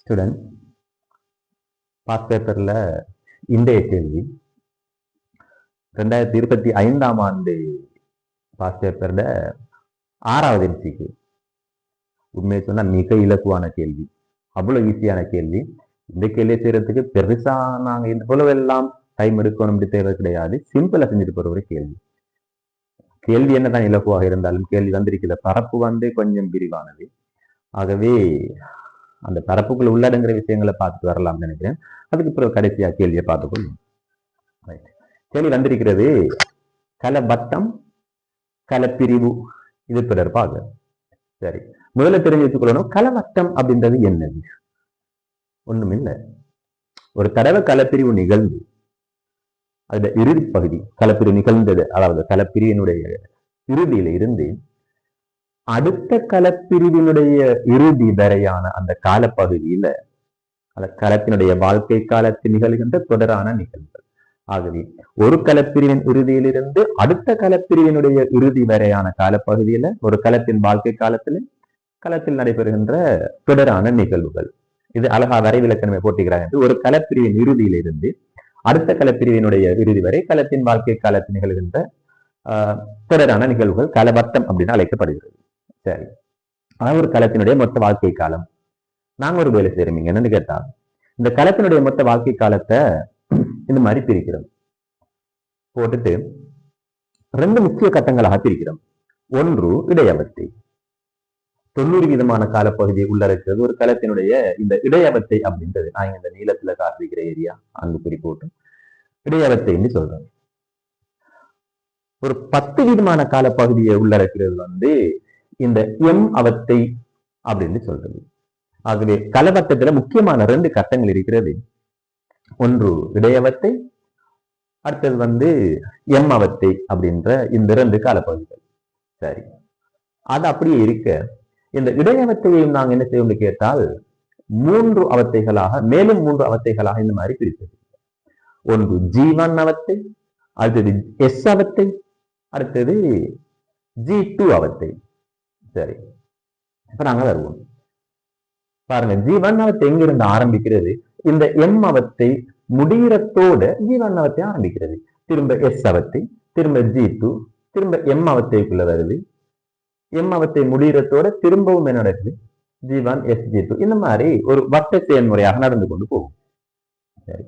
Student pass பேப்பர்ல இன்றைய கேள்வி 2025ஆம் ஆண்டு பாஸ் பேப்பர்ல 6வது எம்சிக்கு. உண்மையை சொன்னா மிக இலக்குவான கேள்வி, அவ்வளவு ஈஸியான கேள்வி. இந்த கேள்வியை செய்யறதுக்கு பெருசா நாங்க இந்த போல எல்லாம் டைம் எடுக்கணும் அப்படி தேவை கிடையாது. சிம்பிளா செஞ்சுட்டு போற ஒரு கேள்வி. கேள்வி என்னதான் இலக்குவாக இருந்தாலும் கேள்வி வந்திருக்கிற பரப்பு கொஞ்சம் விரிவானது. ஆகவே அந்த பரப்புக்குள்ள உள்ளடங்குற விஷயங்களை பார்த்துட்டு வரலாம்னு நினைக்கிறேன். அதுக்கு பிறகு கடைசியா கேள்வியை பார்த்துக்கொள்ளும். கேள்வி வந்திருக்கிறது கலவட்டம் கலப்பிரிவு, இது பிறப்பாக. சரி, முதல்ல தெரிஞ்சு வச்சுக்கொள்ளணும், கலவட்டம் அப்படின்றது என்னது? ஒண்ணும் இல்லை, ஒரு தடவை கலப்பிரிவு நிகழ்ந்து அதுல இறுதி பகுதி கலப்பிரிவு நிகழ்ந்தது, அதாவது கலப்பிரிவினுடைய இறுதியில இருந்து அடுத்த கலப்பிரிவினுடைய இறுதி வரையான அந்த காலப்பகுதியில அந்த களத்தினுடைய வாழ்க்கை காலத்தில் நிகழ்கின்ற தொடரான நிகழ்வுகள். ஆகவே ஒரு கலப்பிரிவின் இறுதியிலிருந்து அடுத்த கலப்பிரிவினுடைய இறுதி வரையான காலப்பகுதியில ஒரு களத்தின் வாழ்க்கை காலத்துல களத்தில் நடைபெறுகின்ற தொடரான நிகழ்வுகள். இது அழகா வரைவிலக்கணமே போட்டுக்கிறாங்க. ஒரு கலப்பிரிவின் இறுதியிலிருந்து அடுத்த கலப்பிரிவினுடைய இறுதி வரை களத்தின் வாழ்க்கை காலத்தில் நிகழ்கின்ற தொடரான நிகழ்வுகள் கலவட்டம் அப்படின்னு அழைக்கப்படுகிறது. சரி, அதாவது ஒரு களத்தினுடைய மொத்த வாழ்க்கை காலம். நாங்க ஒரு வேலை செய்யறோம் என்னன்னு கேட்டா, இந்த களத்தினுடைய மொத்த வாழ்க்கை காலத்தை இந்த மாதிரி பிரிக்கிறோம். போட்டுட்டு 2 முக்கிய கட்டங்களாக பிரிக்கிறோம். ஒன்று இடையவத்தை, 90% காலப்பகுதியை உள்ளடக்கிறது ஒரு களத்தினுடைய இந்த இடையவத்தை அப்படின்றது. நான் இந்த நீளத்துல காட்டிருக்கிற ஏரியா அங்கு குறிப்போட்டும் இடையவத்தைன்னு சொல்றேன். ஒரு 10% காலப்பகுதியை உள்ளடக்கிறது இந்த எம் அவத்தை அப்படின்னு சொல்றது. ஆகவே கலவட்டத்துல முக்கியமான 2 கட்டங்கள் இருக்கிறது. ஒன்று இடையவத்தை, அடுத்தது எம் அவத்தை அப்படின்ற இந்த 2 காலப்பகுதிகள். சரி, அது அப்படியே இருக்க இந்த இடையவத்தையும் நாங்க என்ன செய்வோம்னு கேட்டால் 3 அவத்தைகளாக, மேலும் 3 அவத்தைகளாக இந்த மாதிரி பிரித்தது. ஒன்று G1 அவத்தை, அடுத்தது எஸ் அவத்தை, அடுத்தது G2 அவத்தை. சரி, இப்ப நாங்க வருவோம். பாருங்க, G1 அவத்தை எங்கிருந்து ஆரம்பிக்கிறது? இந்த எம் அவத்தை முடிகிறத்தோட G1 அவத்தை ஆரம்பிக்கிறது. திரும்ப எஸ் அவத்தை, திரும்ப G2, திரும்ப எம் அவத்தைக்குள்ள வருது. எம் அவத்தை முடிகிறத்தோட திரும்பவும் என்ன நடக்குது? G1 S G2. இந்த மாதிரி ஒரு வட்ட செயல்முறையாக நடந்து கொண்டு போகும். சரி,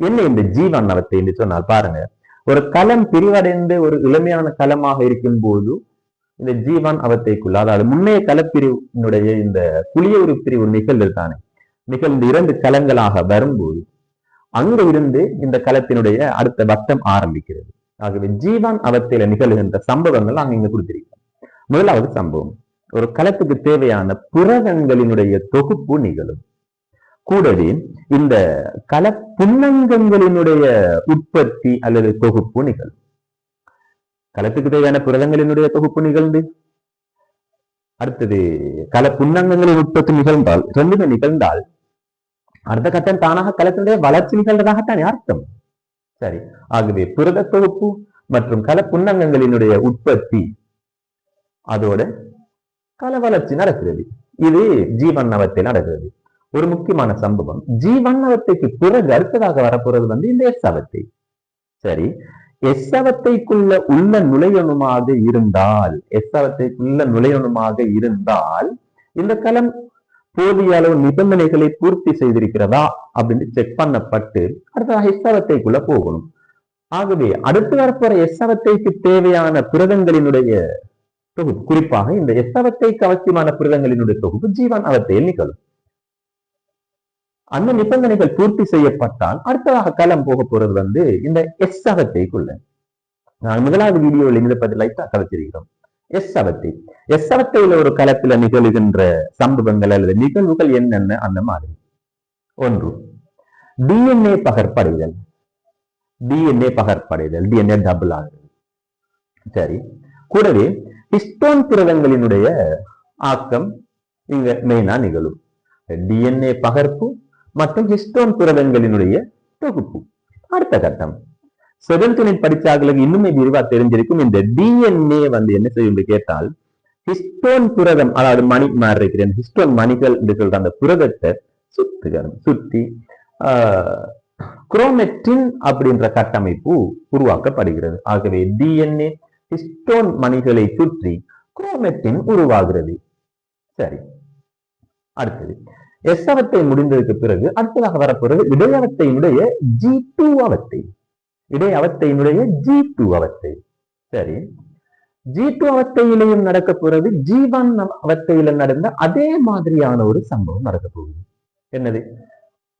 என்ன இந்த G1 அவத்தை என்று சொன்னால், பாருங்க, ஒரு களம் பிரிவடைந்து ஒரு இளமையான களமாக இருக்கும் போது இந்த G1 அவத்தைக்குள்ள, அதாவது முன்னைய களப்பிரிவினுடைய இந்த புளிய ஒரு பிரிவு நிகழ்ந்து 2 களங்களாக வரும்போது அங்க இருந்து இந்த களத்தினுடைய அடுத்த வட்டம் ஆரம்பிக்கிறது. ஆகவே G1 அவத்தையில நிகழ்கின்ற சம்பவங்கள் நாங்க இங்க கொடுத்திருக்கோம். முதலாவது சம்பவம், ஒரு களத்துக்கு தேவையான புரதங்களினுடைய தொகுப்பு நிகழும். கூடவே இந்த கள புன்னங்கங்களினுடைய உற்பத்தி அல்லது தொகுப்பு நிகழும். களத்துக்கு தேவையான புரதங்களினுடைய தொகுப்பு நிகழ்ந்து அடுத்தது கள புன்னங்கங்களின் உற்பத்தி நிகழ்ந்தால், 2மே நிகழ்ந்தால் அடுத்த கட்டம் தானாக களத்தினுடைய வளர்ச்சி நிகழ்ந்ததாகத்தான் அர்த்தம். சரி, ஆகவே புரத தொகுப்பு மற்றும் கள புன்னங்கங்களினுடைய உற்பத்தி, அதோட கள வளர்ச்சி நடக்கிறது. இது G1 அவத்தை நடக்கிறது. ஒரு முக்கியமான சம்பவம், G1 அவத்தைக்கு பிறகு அடுத்ததாக வரப்போறது இந்த எஸ் அவத்தை. சரி, எஸ் அவத்தைக்குள்ள உள்ள நுழையணுமாக இருந்தால் இந்த களம் போதிய அளவு நிபந்தனைகளை பூர்த்தி செய்திருக்கிறதா அப்படின்னு செக் பண்ணப்பட்டு அடுத்ததாக எஸ் அவத்தைக்குள்ள போகணும். ஆகவே அடுத்து வரப்போற எஸ் அவத்தைக்கு தேவையான புரதங்களினுடைய தொகுப்பு, குறிப்பாக இந்த எஸ் அவத்தைக்கு அவசியமான புரதங்களினுடைய தொகுப்பு G1 அவத்தையில் நிகழும். அந்த நிபந்தனைகள் பூர்த்தி செய்யப்பட்டால் அடுத்ததாக களம் போக போறது இந்த எஸ் அவத்தைக்குள்ள. நான் முதலாவது வீடியோவில் இதை பற்றி லைட்டா கதைச்சிருக்கிறோம். எஸ் அவத்தை, எஸ் அவத்தையில ஒரு களத்துல நிகழ்கின்ற சம்பவங்கள் அல்லது நிகழ்வுகள் என்னென்ன அந்த மாதிரி. ஒன்று டிஎன்ஏ பகர்ப்படைதல், டிஎன்ஏ டபுள் ஆகுது. சரி, கூடவே ஹிஸ்டோன் புரதங்களினுடைய ஆக்கம் இங்க மெயினா நிகழும். டிஎன்ஏ பகர்ப்பு மற்றும் ஹிஸ்டோன் புரதங்களினுடைய தொகுப்பு. அடுத்த கட்டம் செவன்த் படிச்சாங்களுக்கு இன்னுமே விரிவா தெரிஞ்சிருக்கும். இந்த டிஎன்ஏ என்ன செய்யும் கேட்டால், ஹிஸ்டோன் புரதம், அதாவது மணி மாதிரி இருக்கிற ஹிஸ்டோன் மணிகள் என்று சொல்ற அந்த புரதத்தை சுற்றி குரோமெட்டின் அப்படின்ற கட்டமைப்பு உருவாக்கப்படுகிறது. ஆகவே டிஎன்ஏ ஹிஸ்டோன் மணிகளை சுற்றி குரோமெட்டின் உருவாகிறது. சரி, அடுத்தது எஸ் அவத்தை முடிந்ததுக்கு பிறகு அடுத்ததாக வரப்போறது இடையவத்தையினுடைய G2 அவத்தை. இடையவத்தையினுடைய G2 அவத்தை. சரி, G2 அவத்தையிலையும் நடக்க போறது G1 அவத்தையில நடந்த அதே மாதிரியான ஒரு சம்பவம் நடக்க போகுது. என்னது?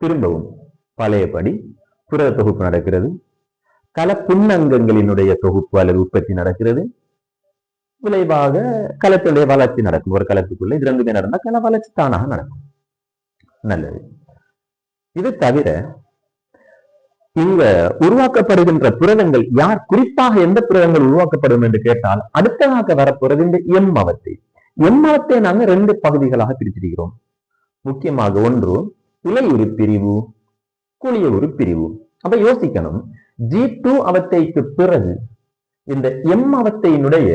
திரும்பவும் பழையபடி புரத தொகுப்பு நடக்கிறது. கல புன்னங்கங்களினுடைய தொகுப்பு அல்லது உற்பத்தி நடக்கிறது. விளைவாக கலத்தினுடைய வளர்ச்சி நடக்கும். ஒரு கலத்துக்குள்ள இது ரெண்டுமே நடந்தா கல வளர்ச்சி தானாக நடக்கும். நல்லது. இது தவிர இங்க உருவாக்கப்படுகின்ற புரதங்கள் யார், குறிப்பாக எந்த புரதங்கள் உருவாக்கப்படும் என்று கேட்டால் அடுத்ததாக வரப்போறது இந்த எம் அவத்தை. எம் அவத்தை நாங்க ரெண்டு பகுதிகளாக பிரிச்சிருக்கிறோம். முக்கியமாக ஒன்று இலையுறு பிரிவு, குழிய ஒரு பிரிவு. அப்ப யோசிக்கணும், G2 அவத்தைக்கு பிறகு இந்த எம் அவத்தையினுடைய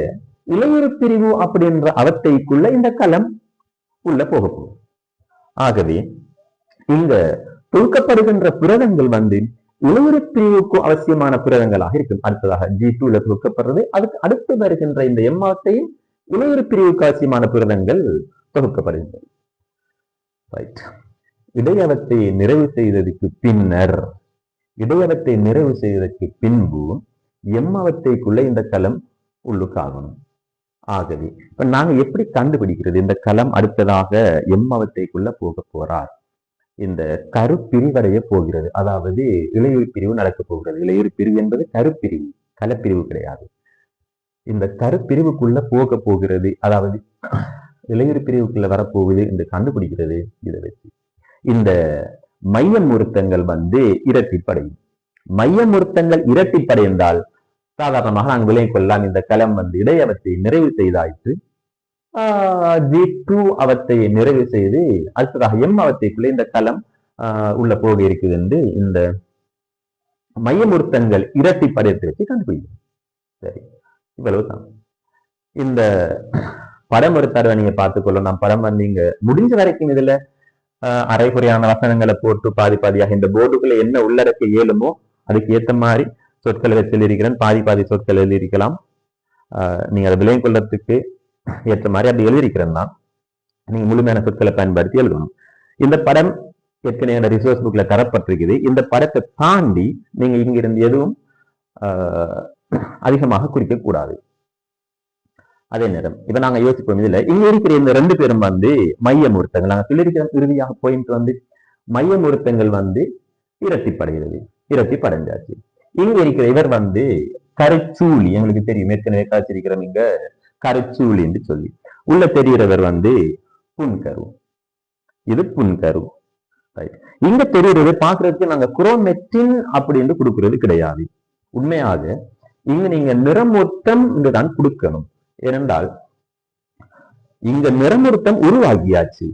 இலையுறு பிரிவு அப்படின்ற அவத்தைக்குள்ள இந்த கலம் உள்ள போக போகும். ஆகவே இங்க தொகுக்கப்படுகின்ற புரதங்கள் இலையுறு பிரிவுக்கு அவசியமான புரதங்களாக இருக்கும். அடுத்ததாக G2ல தொகுக்கப்படுறது. அதுக்கு அடுத்து வருகின்ற இந்த எம் அவத்தையும் இலையுறு பிரிவுக்கு அவசியமான புரதங்கள் தொகுக்கப்படுகின்றன. இடையவத்தை நிறைவு செய்ததற்கு பின்னர், இடையவத்தை நிறைவு செய்ததற்கு பின்பு எம்மவத்தைக்குள்ள இந்த கலம் உள்ளுக்காகணும். ஆகவே இப்ப நாங்க எப்படி கண்டுபிடிக்கிறது இந்த கலம் அடுத்ததாக எம்மவத்தைக்குள்ள போக போறார்? இந்த கருப்பிரிவடைய போகிறது. அதாவது இலையுறு பிரிவு நடக்க போகிறது. இலையுறு பிரிவு என்பது கருப்பிரிவு, கலப்பிரிவு கிடையாது. இந்த கருப்பிரிவுக்குள்ள போக போகிறது. அதாவது இலையுறு பிரிவுக்குள்ள வரப்போகுது என்று கண்டுபிடிக்கிறது. இதை வச்சு இந்த மையமுறுத்தங்கள் இரட்டிப்படையும். மையமுறுத்தங்கள் இரட்டிப்படைந்தால் சாதாரணமாக நாங்கள் விலை கொள்ளலாம். இந்த களம் இடையவத்தை நிறைவு செய்தாயிற்று. G2 அவத்தை நிறைவு செய்து அடுத்ததாக எம் அவத்தைக்குள்ளே இந்த களம் உள்ள போக இருக்குது என்று இந்த மையமுறுத்தங்கள் இரட்டிப்படையத்தை வச்சு கண்டுபிடிக்கிறோம். சரி, இவ்வளவுதான். இந்த படம் ஒரு தடவை நீங்க பார்த்துக்கொள்ளும். நான் படம் நீங்க முடிஞ்ச வரைக்கும் இதுல அரைகுறையான வசனங்களை போட்டு பாதி பாதியாக இந்த போர்டுக்குள்ள என்ன உள்ளடக்க இயலுமோ அதுக்கு ஏற்ற மாதிரி சொற்களை வச்சு எழுதியிருக்கிறேன். பாதி சொற்கள் எழுதியிருக்கலாம். நீங்க அதை விலை கொள்ளத்துக்கு ஏற்ற மாதிரி அப்படி எழுதியிருக்கிறேன் தான். நீங்க முழுமையான சொற்களை பயன்படுத்தி எழுதணும். இந்த படம் ஏற்கனவே ரிசோர்ஸ் புக்ல தரப்பட்டிருக்குது. இந்த படத்தை தாண்டி நீங்க இங்கிருந்து எதுவும் அதிகமாக குறிக்க கூடாது. அதே நேரம் இப்ப நாங்க யோசிப்போம், இதுல இங்க இருக்கிற இந்த ரெண்டு பேரும் மையமுறுத்தங்கள் நாங்க சொல்லியிருக்கிற இறுதியாக பாயிண்ட் மையமுறுத்தங்கள் இரட்டிப்படைகிறது. இரட்டிப்படைஞ்சாச்சு. இங்க இருக்கிற இவர் கரைச்சூழி, எங்களுக்கு தெரியும், ஏற்கனவே காய்ச்சிருக்கிறோம் இங்க கரைச்சூழி என்று சொல்லி. உள்ள தெரிகிறவர் புன்கரு. இது புன்கரு. இங்க தெரிகிறது பாக்குறதுக்கு நாங்க குரோமெட்டின் அப்படின்னு கொடுக்கிறது கிடையாது. உண்மையாக இங்க நீங்க நிறமூர்த்தம் தான் கொடுக்கணும். ஏனென்றால் இங்க நிறமூர்த்தம் உருவாகியாச்சு.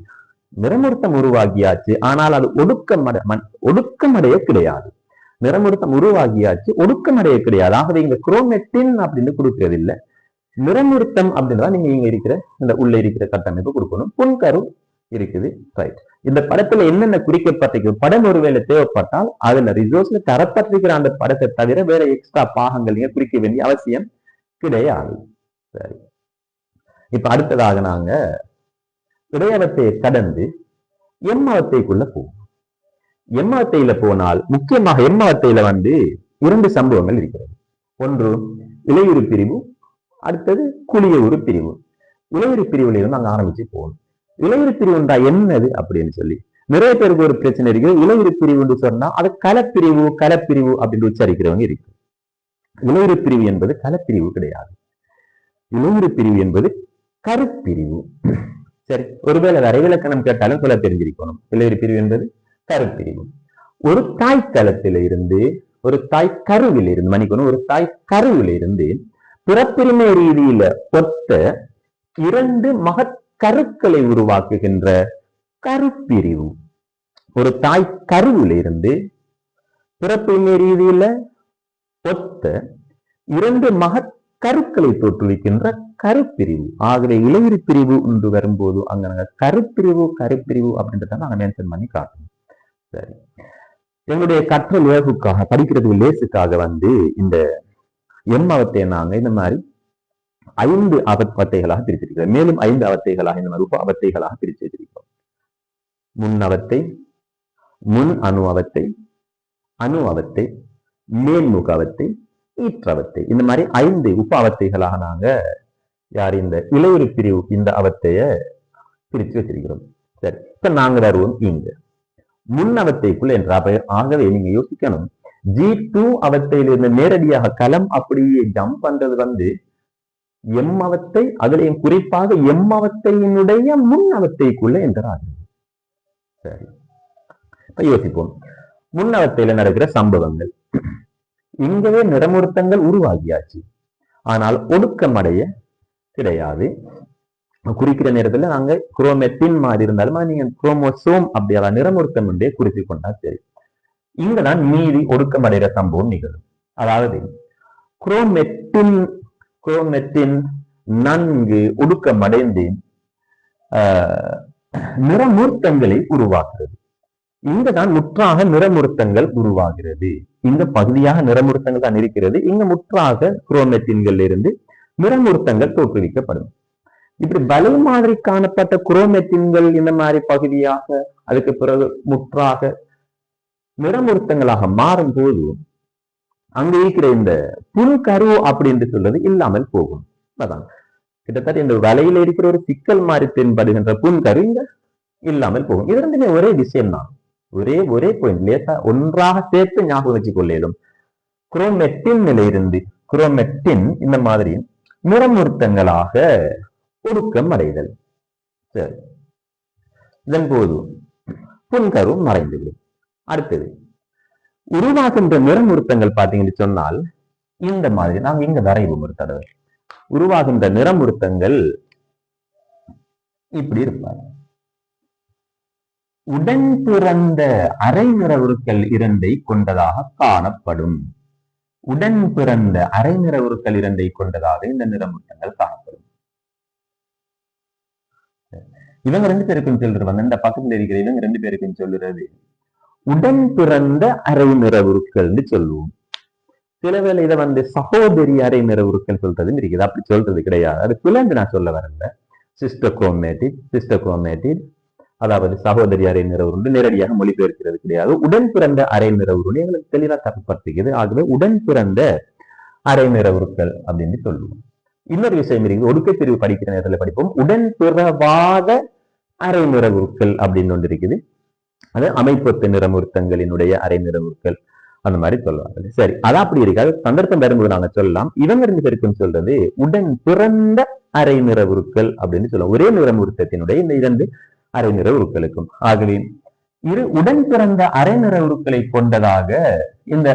நிறமூர்த்தம் உருவாகியாச்சு, ஆனால் அது ஒடுக்கமடைய கிடையாது. நிறமூர்த்தம் உருவாகியாச்சு, ஒடுக்கமடைய கிடையாது. ஆகவே இங்க குரோமெட்டின் அப்படின்னு கொடுக்கிறது இல்லை. நிறமூர்த்தம் அப்படின்றதா நீங்க இங்க இருக்கிற இந்த உள்ள இருக்கிற கட்டமைப்பு கொடுக்கணும். புன்கரு இருக்குது. ரைட். இந்த படத்துல என்னென்ன குறிக்கப்பட்டிருக்கு, படம் ஒருவேளை தேவைப்பட்டால் அதுல ரிசோர்ஸ்ல தரப்பட்டிருக்கிற அந்த படத்தை தவிர வேற எக்ஸ்ட்ரா பாகங்கள் நீங்க குறிக்க வேண்டிய அவசியம் கிடையாது. சரி, இப்ப அடுத்ததாக நாங்க இடையவத்தை கடந்து எம்மவத்தைக்குள்ள போவோம். எம்மவத்தையில போனால் முக்கியமாக எம்மவத்தையில இரண்டு சம்பவங்கள் இருக்கிறது. ஒன்று இலையுறு பிரிவு, அடுத்தது குழிய ஒரு பிரிவு. இலையுறு பிரிவுல இருந்து நாங்க ஆரம்பிச்சு போகணும். இலையுறு பிரிவுண்டா என்னது அப்படின்னு சொல்லி நிறைய பேருக்கு ஒரு பிரச்சனை இருக்கு. இலையுறு பிரிவுன்னு சொன்னா அது கலப்பிரிவு அப்படின்னு உச்சரிக்கிறவங்க இருக்கு. இலையுறு பிரிவு என்பது கலப்பிரிவு கிடையாது. இலையுறு பிரிவு என்பது கருப்பிரிவு. சரி, ஒருவேளை வரைவிலக்கணம் கேட்டாலும் சொல்ல தெரிஞ்சிருக்கணும். இலையுறு பிரிவு என்பது கருப்பிரிவு. ஒரு தாய் களத்தில இருந்து, ஒரு தாய் கருவில இருந்து, மன்னிக்கணும், ஒரு தாய் கருவில இருந்து பிறப்புரிமை ரீதியில ஒத்த இரண்டு மகற்கருக்களை உருவாக்குகின்ற கருப்பிரிவு. ஒரு தாய் கருவில இருந்து பிறப்புரிமை ரீதியில ஒத்த இரண்டு மகற்கருக்களை தோற்றுவிக்கின்ற கருப்பிரிவு. ஆகவே இளையுறு பிரிவு என்று வரும்போது அங்க நாங்க கருப்பிரிவு அப்படின்றத நாங்க மென்ஷன் பண்ணி காட்டணும். சரி, எங்களுடைய கற்றல் லேசுக்காக படிக்கிறது லேசுக்காக இந்த அவத்தையை நாங்க இந்த மாதிரி 5 அவத்தைகளாக பிரிச்சிருக்கிறோம். மேலும் 5 அவத்தைகளாக இந்த மாதிரி உப அவத்தைகளாக பிரிச்சு வச்சிருக்கிறோம். முன் அவத்தை, முன் அணு அவத்தை, அணு அவத்தை, மேன்முக அவத்தை, ஈற்றவத்தை, இந்த மாதிரி 5 உப அவத்தைகளாக நாங்க இந்த இளையுறு பிரிவு இந்த அவத்தைய பிரிச்சு வச்சிருக்கிறோம். சரி, இப்ப நாங்க வருவோம் இங்க முன் அவத்தைக்குள்ள என்ற. ஆகவே நீங்க யோசிக்கணும், G2 அவத்தையிலிருந்து நேரடியாக களம் அப்படியே ஜம்ப் பண்றது எம் அவத்தை, அதுலயும் குறிப்பாக எம் அவத்தையினுடைய முன் அவத்தைக்குள்ள என்றார்கள். சரி, இப்ப யோசிப்போம். முன் அவத்தையில நடக்கிற சம்பவங்கள். இங்கவே நிறமுறுத்தங்கள் உருவாகியாச்சு, ஆனால் ஒடுக்கம் அடைய கிடையாது. குறிக்கிற நேரத்துல நாங்க குரோமெட்டின் மாதிரி இருந்தாலும் நீங்க குரோமோசோம் அப்படியா நிறமுறுத்தம் என்றே குறித்து கொண்டா சரி. இங்கதான் மீதி ஒடுக்கம் அடைகிற சம்பவம் நிகழும். அதாவது குரோமெட்டின் நன்கு ஒடுக்கம் அடைந்து நிறமூர்த்தங்களை உருவாக்குறது. இங்கதான் முற்றாக நிறமுறுத்தங்கள் உருவாகிறது. இங்க பகுதியாக நிறமுறுத்தங்கள் தான் இருக்கிறது. இங்க முற்றாக குரோமெட்டின்கள் இருந்து நிறமுறுத்தங்கள் தோற்றுவிக்கப்படும். இப்படி வலை மாதிரி காணப்பட்ட குரோமெட்டின்கள் இந்த மாதிரி பகுதியாக அதுக்கு பிறகு முற்றாக நிறமுறுத்தங்களாக மாறும் போது அங்க இருக்கிற இந்த புன்கரு அப்படின்னு சொல்றது இல்லாமல் போகும். அதான் கிட்டத்தட்ட இந்த வலையில இருக்கிற ஒரு சிக்கல் மாதிரி தென்படுகின்ற புன்கரு இங்க இல்லாமல் போகும். இது ரெண்டுமே ஒரே விஷயம் தான், ஒரே பாயிண்ட். லேசா ஒன்றாக சேர்த்து ஞாபகம் வச்சு கொள்ளும். குரோமெட்டின் நிலையிலிருந்து குரோமெட்டின் இந்த மாதிரி நிறமுறுத்தங்களாக ஒடுக்கம் அடைதல். சரி, இதன் போது புன்கரு மறைந்துவிடும். அடுத்தது உருவாகின்ற நிறமுறுத்தங்கள் பார்த்தீங்கன்னு சொன்னால் இந்த மாதிரி நாங்க இங்க வரைவோம். ஒரு தடவை உருவாகின்ற நிறமுறுத்தங்கள் இப்படி இருப்பாங்க. உடன் பிறந்த அரை நிறவுருக்கள் 2 கொண்டதாக காணப்படும். உடன் பிறந்த அரை நிறவுருக்கள் 2 கொண்டதாக இந்த நிறமுறுத்தங்கள் காணப்படும். இவங்க 2 பேருக்கும் சொல்றது இந்த பக்கத்துல இருக்கிற இவங்க 2 பேருக்கும் சொல்லுறது உடன் பிறந்த அரை நிறவுருக்கள் சொல்லுவோம். சில வேளை இதை சகோதரி அரை நிறவுருக்கள் சொல்றதும் இருக்குது. அப்படி சொல்றது கிடையாது. அது பிள்ளைந்து நான் சொல்ல வரல. சிஸ்டோக்ரோமேட்டிட் அதாவது சகோதரி அரை நிறவுருண்டு நேரடியாக மொழிபெயர்க்கிறது கிடையாது. உடன் பிறந்த அரை நிறவுருன்னு எங்களுக்கு தெளிவா தரப்படுத்துகிறது. ஆகவே உடன் பிறந்த அரை நிறவுருக்கள் அப்படின்னு சொல்லுவோம். இன்னொரு விஷயம் இருக்குது, ஒடுக்கப்பிரிவு படிக்கிற நேரத்துல படிப்போம். உடன் பிறவாத அரை நிறவுருக்கள் அப்படின்னு ஒன்று இருக்குது. அது அமைப்பொத்த நிறமுறுத்தங்களினுடைய அரை நிறவுருக்கள் அந்த மாதிரி சொல்லுவாங்க. சரி, அதான் அப்படி இருக்காது. சந்தர்ப்பம் வரும்போது நாங்க சொல்லலாம். இவங்க 2 பேருக்கும் சொல்றது உடன் பிறந்த அரை நிறவுருக்கள் அப்படின்னு சொல்லுவோம். ஒரே நிறமுறுத்தத்தினுடைய இந்த 2 அரை நிறவுருக்களுக்கும். ஆகவே உடன் பிறந்த அரை நிறவுருக்களை கொண்டதாக இந்த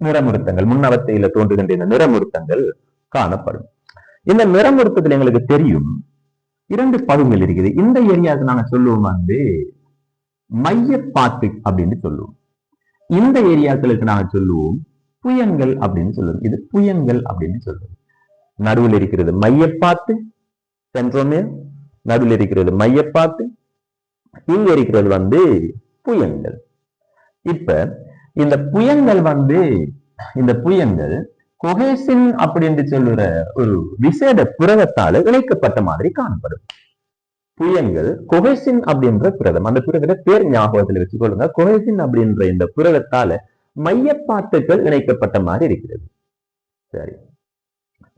நிறமுறுத்தங்கள் முன்னவத்தையில தோன்றுகின்ற இந்த நிறமுறுத்தங்கள் காணப்படும். இந்த நிறமுறுத்தத்தில் எங்களுக்கு தெரியும் 2 பகுதிகள் இருக்குது. இந்த ஏரியாவுக்கு நாங்க சொல்லுவோம் மையப்பாட்டு அப்படின்னு சொல்லுவோம். இந்த ஏரியாக்களுக்கு நாங்க சொல்லுவோம் புயங்கள் அப்படின்னு சொல்லுவோம். இது புயங்கள் அப்படின்னு சொல்லுவோம். நடுவில் இருக்கிறது மையப்பாட்டு, சென்ட்ரோமேர், நடுவில் இருக்கிறது மையப்பாட்டு, இங்க இருக்கிறது புயங்கள். இப்ப இந்த புயங்கள் இந்த புயங்கள் கொஹேசின் அப்படின்னு சொல்லுற ஒரு விசேட புரதத்தால இணைக்கப்பட்ட மாதிரி காணப்படும். புயங்கள் கொஹேசின் அப்படின்ற புரதம், அந்த புரத பேர் ஞாபகத்தில் வச்சுக்கொள்ளுங்க. கொஹேசின் அப்படின்ற இந்த புரதத்தால மையப்பாட்டுகள் இணைக்கப்பட்ட மாதிரி இருக்கிறது. சரி,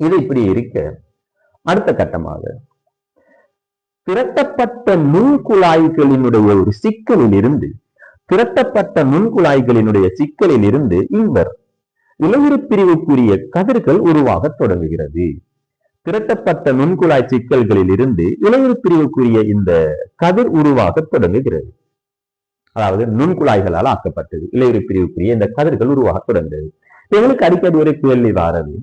இது இப்படி இருக்க அடுத்த கட்டமாக திரட்டப்பட்ட நுண்குழாய்களினுடைய ஒரு சிக்கலில் இருந்து இவர் இளையுறு பிரிவுக்குரிய கதிர்கள் உருவாக தொடங்குகிறது. திரட்டப்பட்ட நுண்குழாய் சிக்கல்களில் இருந்து இளையுறு பிரிவுக்குரிய இந்த கதிர் உருவாக தொடங்குகிறது. அதாவது நுண்குழாய்களால் ஆக்கப்பட்டது இளையுறு பிரிவுக்குரிய இந்த கதிர்கள் உருவாக தொடங்குகிறது. எங்களுக்கு அடிக்கடி ஒரு கேள்வி வாரது,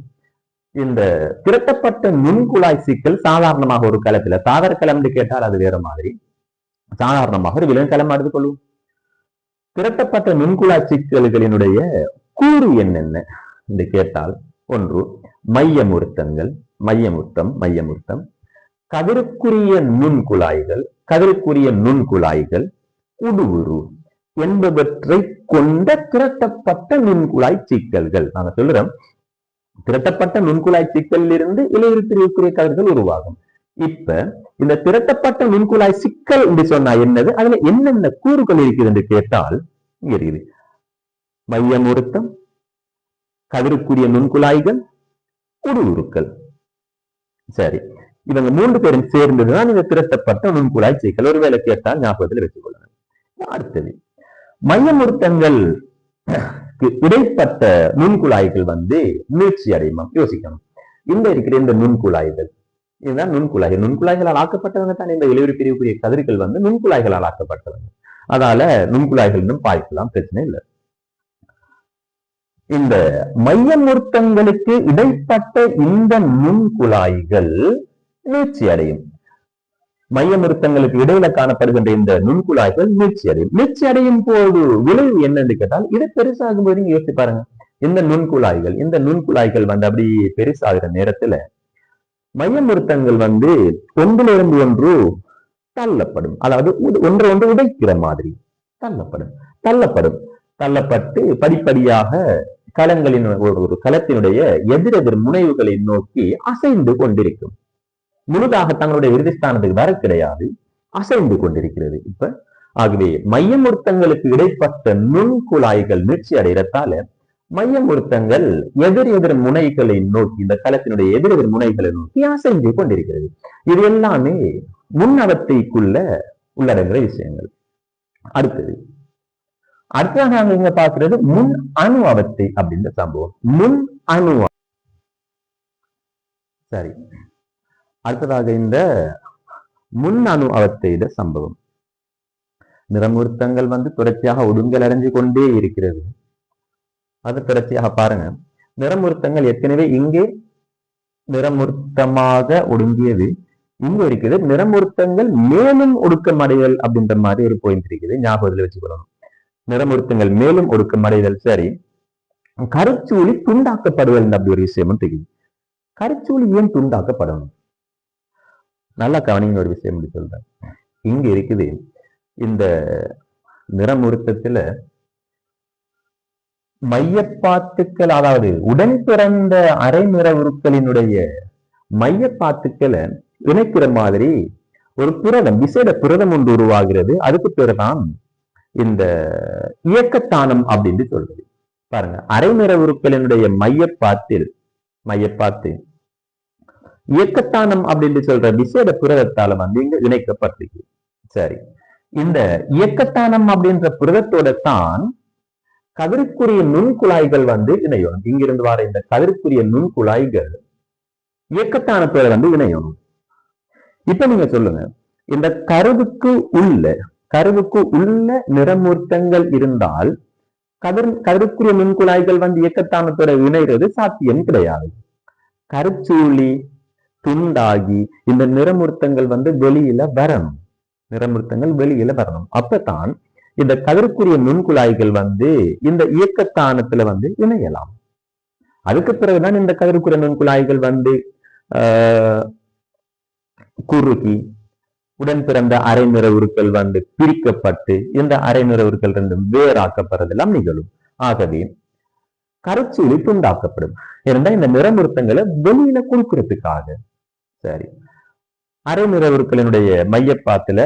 இந்த திரட்டப்பட்ட நுண்குழாய் சிக்கல் சாதாரணமாக ஒரு களத்துல தாவர களம் கேட்டால் அது வேற மாதிரி, சாதாரணமாக ஒரு விலங்கு களம் எடுத்துக்கொள்வோம். திரட்டப்பட்ட நுண்குழாய் சிக்கல்களினுடைய கூறு என்னென்ன என்று கேட்டால், ஒன்று மைய முறுத்தங்கள், மையமுர்த்தம் கதிருக்குரிய நுண்குழாய்கள் உடுவுரு என்பவற்றை கொண்ட திரட்டப்பட்ட நுண்குழாய் சிக்கல்கள். நாங்க சொல்றோம் திரட்டப்பட்ட நுண்குழாய் சிக்கலில் இருந்து இலையுறுப்பிற்குரிய கதிர்கள் உருவாகும். இப்ப இந்த திரட்டப்பட்ட நுண்குழாய் சிக்கல் என்று சொன்னா என்னது, அதுல என்னென்ன கூறுகள் இருக்குது என்று கேட்டால் இங்க இருக்குது மையமுருத்தம், கதிருக்குரிய நுண்குழாய்கள், உடுவுருக்கள். சரி, இவங்க 3 பேரும் சேர்ந்ததுதான் இந்த திரட்டப்பட்ட நுண்குழாய் சிக்கல். ஒருவேளை கேட்டால் ஞாபகத்தில் வச்சுக் கொள்ளணும். அடுத்தது மையமுருத்தங்கள் இடைப்பட்ட நுண்குழாய்கள் நீட்சி அடையுமா? யோசிக்கணும். இந்த இருக்கிற இந்த நுண்குழாய்கள், இதுதான் நுண்குழாய்களால் ஆக்கப்பட்டவங்க தான் இந்த இலையுறு பிரிவுக்குரிய கதிர்கள் நுண்குழாய்களால் ஆக்கப்பட்டவங்க. அதால நுண்குழாய்கள் பாய்க்கலாம், பிரச்சனை இல்லை. இந்த மையமுருத்தங்களுக்கு இடைப்பட்ட இந்த நுண்குழாய்கள் நீட்சி அடையும். மையமுருத்தங்களுக்கு இடையில காணப்படுகின்ற இந்த நுண்குழாய்கள் நீட்சி அடையும். நீட்சி அடையும் போது விளைவு என்னன்னு கேட்டால், இதை பெருசாகும் போது நீங்க யோசிச்சு பாருங்க. இந்த நுண்குழாய்கள் அப்படி பெருசாகிற நேரத்துல மையமுருத்தங்கள் ஒன்றிலிருந்து ஒன்று தள்ளப்படும். அதாவது ஒன்று உடைக்கிற மாதிரி தள்ளப்பட்டு படிப்படியாக களங்களின் ஒரு களத்தினுடைய எதிரெதிர் முனைவுகளை நோக்கி அசைந்து கொண்டிருக்கும். முழுதாக தங்களுடைய இறுதிஸ்தானத்துக்கு வர கிடையாது, அசைந்து கொண்டிருக்கிறது. இப்ப ஆகவே மையமுருத்தங்களுக்கு இடைப்பட்ட நுண்குழாய்கள் நீட்சி அடைகிறதால மையமுருத்தங்கள் எதிர் முனைகளை நோக்கி, இந்த களத்தினுடைய எதிரெதிர் முனைகளை நோக்கி அசைந்து கொண்டிருக்கிறது. இது எல்லாமே முன்னவத்தைக்குள்ள உள்ளடங்குற விஷயங்கள். அடுத்ததாக நாங்க இங்க பாக்குறது முன் அணு அவத்தை அப்படின்ற சம்பவம். முன் அணு. சரி, அடுத்ததாக இந்த முன் அணு அவத்தையிட சம்பவம். நிறமுருத்தங்கள் தொடர்ச்சியாக ஒடுங்கல் அடைஞ்சு கொண்டே இருக்கிறது. அது தொடர்ச்சியாக பாருங்க, நிறமுருத்தங்கள் ஏற்கனவே இங்கே நிறமுருத்தமாக ஒடுங்கியது, இங்க இருக்குது நிறமுருத்தங்கள் மேலும் ஒடுக்கம் அடைதல் அப்படின்ற மாதிரி ஒரு பாயிண்ட் இருக்குது, ஞாபகத்தில் வச்சுக்கணும். நிறமுருத்தங்கள் மேலும் ஒடுக்கம் அடைதல். சரி, கருச்சூழி துண்டாக்கப்படுதல் அப்படி ஒரு விஷயமும் தெரியுது. கருச்சூழி ஏன் துண்டாக்கப்படணும்? நல்லா கவனிங்க, ஒரு விஷயம் சொல்றேன். இங்க இருக்குது இந்த நிறமுருத்தத்துல மையப்பாத்துக்கள், அதாவது உடன் பிறந்த அரை நிற உருக்களினுடைய மையப்பாத்துக்களை இணைக்கிற மாதிரி ஒரு புரதம், விசேட புரதம் ஒன்று உருவாகிறது. அதுக்கு பேருதான் இந்த இயக்கத்தானம் அப்படின்னு சொல்றது. பாருங்க, அரை நிற உருக்களினுடைய மையப்பாத்து இயக்கத்தானம் அப்படின்னு சொல்ற விசேட புரதத்தால இங்க இணைக்கப்பட்டிருக்கு. சரி, இந்த இயக்கத்தானம் அப்படின்ற புரதத்தோட தான் கதிருக்குரிய நுண்குழாய்கள் இணையணும். இங்கிருந்து வர இந்த கதிருக்குரிய நுண்குழாய்கள் இயக்கத்தானத்தோட இணையணும். இப்ப நீங்க சொல்லுங்க, இந்த கருவுக்கு உள்ள நிறமூர்த்தங்கள் இருந்தால் கதிருக்குரிய நுண்குழாய்கள் இயக்கத்தானத்தோட இணைகிறது சாத்தியம் கிடையாது. கருச்சூழி துண்டாகி இந்த நிறமூர்த்தங்கள் வெளியில வரணும். அப்பதான் இந்த கதிருக்குரிய நுண்குழாய்கள் இந்த இயக்கத்தானத்துல இணையலாம். அதுக்கு பிறகுதான் இந்த கதிருக்குரிய நுண்குழாய்கள் குறுகி உடன் பிறந்த அரை நிற உருக்கள் பிரிக்கப்பட்டு இந்த அரை நிற உருக்கள் ரெண்டும் வேறாக்கப்படுறதெல்லாம் நிகழும். ஆகவே கருச்சூழி துண்டாக்கப்படும். இருந்தா இந்த நிறமுருத்தங்களை வெளியில கொடுக்கறதுக்காக. சரி, அரை நிற உருக்களினுடைய மையப்பாத்துல